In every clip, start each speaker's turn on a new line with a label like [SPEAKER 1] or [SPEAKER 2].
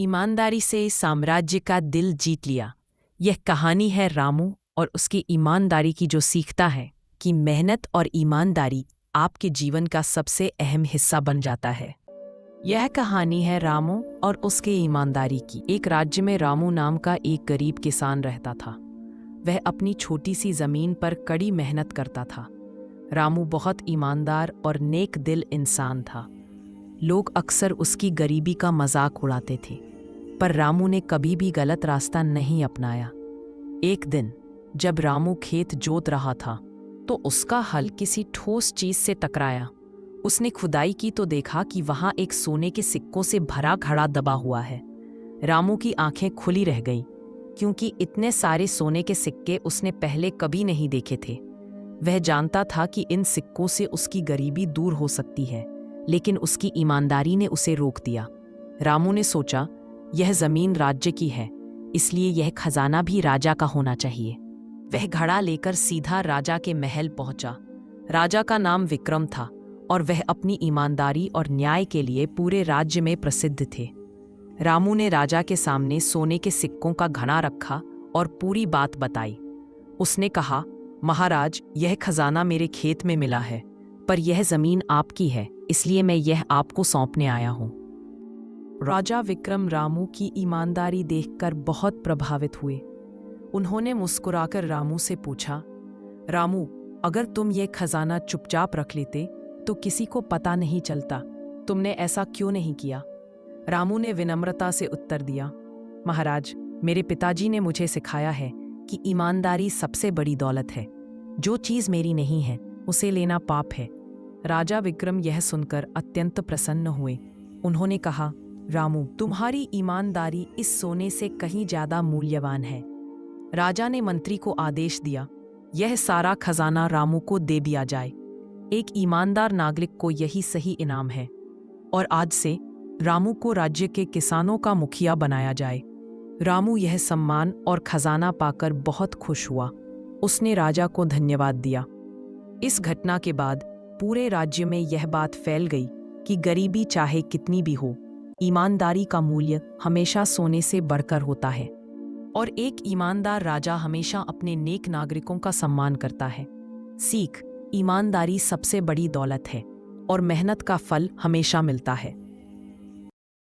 [SPEAKER 1] ईमानदारी से साम्राज्य का दिल जीत लिया। यह कहानी है रामू और उसकी ईमानदारी की, जो सीखता है कि मेहनत और ईमानदारी आपके जीवन का सबसे अहम हिस्सा बन जाता है। यह कहानी है रामू और उसके ईमानदारी की। एक राज्य में रामू नाम का एक गरीब किसान रहता था। वह अपनी छोटी सी जमीन पर कड़ी मेहनत करता था। रामू बहुत ईमानदार और नेक दिल इंसान था। लोग अक्सर उसकी गरीबी का मजाक उड़ाते थे, पर रामू ने कभी भी गलत रास्ता नहीं अपनाया। एक दिन जब रामू खेत जोत रहा था तो उसका हल किसी ठोस चीज से टकराया। उसने खुदाई की तो देखा कि वहां एक सोने के सिक्कों से भरा घड़ा दबा हुआ है। रामू की आंखें खुली रह गईं, क्योंकि इतने सारे सोने के सिक्के उसने पहले कभी नहीं देखे थे। वह जानता था कि इन सिक्कों से उसकी गरीबी दूर हो सकती है, लेकिन उसकी ईमानदारी ने उसे रोक दिया। रामू ने सोचा, यह जमीन राज्य की है, इसलिए यह खजाना भी राजा का होना चाहिए। वह घड़ा लेकर सीधा राजा के महल पहुंचा। राजा का नाम विक्रम था और वह अपनी ईमानदारी और न्याय के लिए पूरे राज्य में प्रसिद्ध थे। रामू ने राजा के सामने सोने के सिक्कों का घड़ा रखा और पूरी बात बताई। उसने कहा, महाराज, यह खजाना मेरे खेत में मिला है, पर यह जमीन आपकी है, इसलिए मैं यह आपको सौंपने आया हूं। राजा विक्रम रामू की ईमानदारी देखकर बहुत प्रभावित हुए। उन्होंने मुस्कुराकर रामू से पूछा, रामू, अगर तुम यह खजाना चुपचाप रख लेते तो किसी को पता नहीं चलता। तुमने ऐसा क्यों नहीं किया? रामू ने विनम्रता से उत्तर दिया, महाराज, मेरे पिताजी ने मुझे सिखाया है कि ईमानदारी सबसे बड़ी दौलत है। जो चीज मेरी नहीं है उसे लेना पाप है। राजा विक्रम यह सुनकर अत्यंत प्रसन्न हुए। उन्होंने कहा, रामू, तुम्हारी ईमानदारी इस सोने से कहीं ज्यादा मूल्यवान है। राजा ने मंत्री को आदेश दिया, यह सारा खजाना रामू को दे दिया जाए। एक ईमानदार नागरिक को यही सही इनाम है, और आज से रामू को राज्य के किसानों का मुखिया बनाया जाए। रामू यह सम्मान और खजाना पाकर बहुत खुश हुआ। उसने राजा को धन्यवाद दिया। इस घटना के बाद पूरे राज्य में यह बात फैल गई कि गरीबी चाहे कितनी भी हो, ईमानदारी का मूल्य हमेशा सोने से बढ़कर होता है, और एक ईमानदार राजा हमेशा अपने नेक नागरिकों का सम्मान करता है। सीख, ईमानदारी सबसे बड़ी दौलत है और मेहनत का फल हमेशा मिलता है।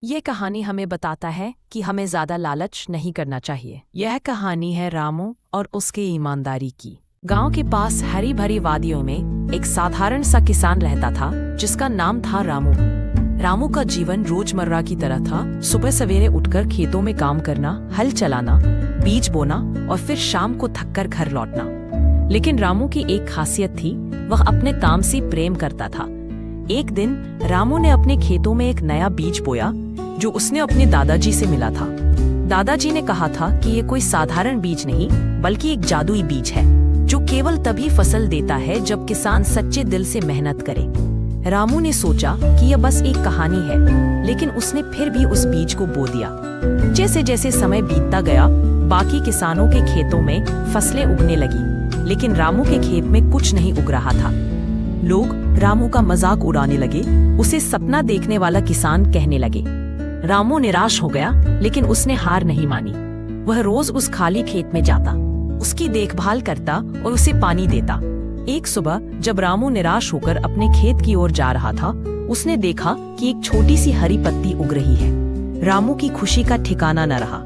[SPEAKER 1] यह कहानी हमें बताता है कि हमें ज्यादा लालच नहीं करना चाहिए। यह कहानी है रामू और उसके ईमानदारी की। गांव के पास हरी भरी वादियों में एक साधारण सा किसान रहता था, जिसका नाम था रामू। रामू का जीवन रोजमर्रा की तरह था। सुबह सवेरे उठकर खेतों में काम करना, हल चलाना, बीज बोना और फिर शाम को थककर घर लौटना। लेकिन रामू की एक खासियत थी, वह अपने काम से प्रेम करता था। एक दिन रामू ने अपने खेतों में एक नया बीज बोया, जो उसने अपने दादाजी से मिला था। दादाजी ने कहा था कि ये कोई साधारण बीज नहीं, बल्कि एक जादुई बीज है, जो केवल तभी फसल देता है जब किसान सच्चे दिल से मेहनत करे। रामू ने सोचा कि यह बस एक कहानी है, लेकिन उसने फिर भी उस बीज को बो दिया। जैसे जैसे समय बीतता गया, बाकी किसानों के खेतों में फसलें उगने लगी, लेकिन रामू के खेत में कुछ नहीं उग रहा था। लोग रामू का मजाक उड़ाने लगे, उसे सपना देखने वाला किसान कहने लगे। रामू निराश हो गया, लेकिन उसने हार नहीं मानी। वह रोज उस खाली खेत में जाता, उसकी देखभाल करता और उसे पानी देता। एक सुबह जब रामू निराश होकर अपने खेत की ओर जा रहा था, उसने देखा कि एक छोटी सी हरी पत्ती उग रही है। रामू की खुशी का ठिकाना न रहा।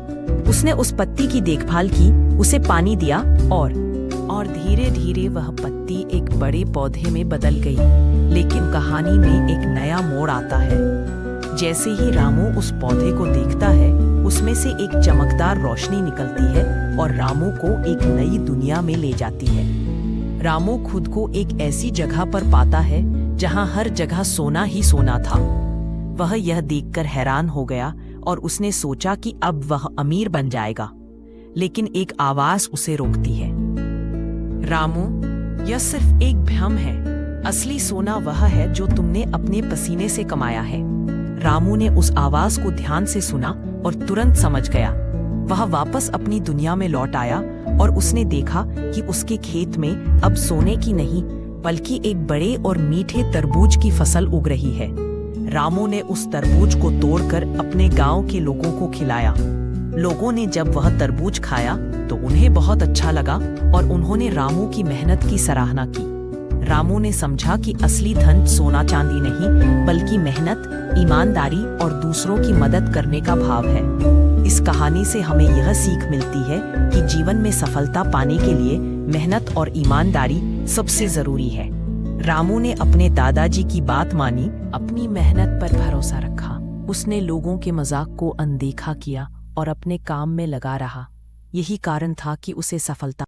[SPEAKER 1] उसने उस पत्ती की देखभाल की, उसे पानी दिया और धीरे धीरे वह पत्ती एक बड़े पौधे में बदल गई। लेकिन कहानी में एक नया मोड़ आता है। जैसे ही रामू उस पौधे को देखता है, उसमें से एक चमकदार रोशनी निकलती है और रामू को एक नई दुनिया में ले जाती है। रामू खुद को एक ऐसी जगह पर पाता है जहां हर जगह सोना ही सोना था। वह यह देखकर हैरान हो गया और उसने सोचा कि अब वह अमीर बन जाएगा, लेकिन एक आवाज उसे रोकती है, रामू, यह सिर्फ एक भ्रम है। असली सोना वह है जो तुमने अपने पसीने से कमाया है। रामू ने उस आवाज को ध्यान से सुना और तुरंत समझ गया। वह वापस अपनी दुनिया में लौट आया और उसने देखा कि उसके खेत में अब सोने की नहीं, बल्कि एक बड़े और मीठे तरबूज की फसल उग रही है। रामू ने उस तरबूज को तोड़कर अपने गांव के लोगों को खिलाया। लोगों ने जब वह तरबूज खाया तो उन्हें बहुत अच्छा लगा और उन्होंने रामू की मेहनत की सराहना की। रामू ने समझा कि असली धन सोना चांदी नहीं, बल्कि मेहनत, ईमानदारी और दूसरों की मदद करने का भाव है। इस कहानी से हमें यह सीख मिलती है कि जीवन में सफलता पाने के लिए मेहनत और ईमानदारी सबसे जरूरी है। रामू ने अपने दादाजी की बात मानी, अपनी मेहनत पर भरोसा रखा। उसने लोगों के मजाक को अनदेखा किया और अपने काम में लगा रहा। यही कारण था कि उसे सफलता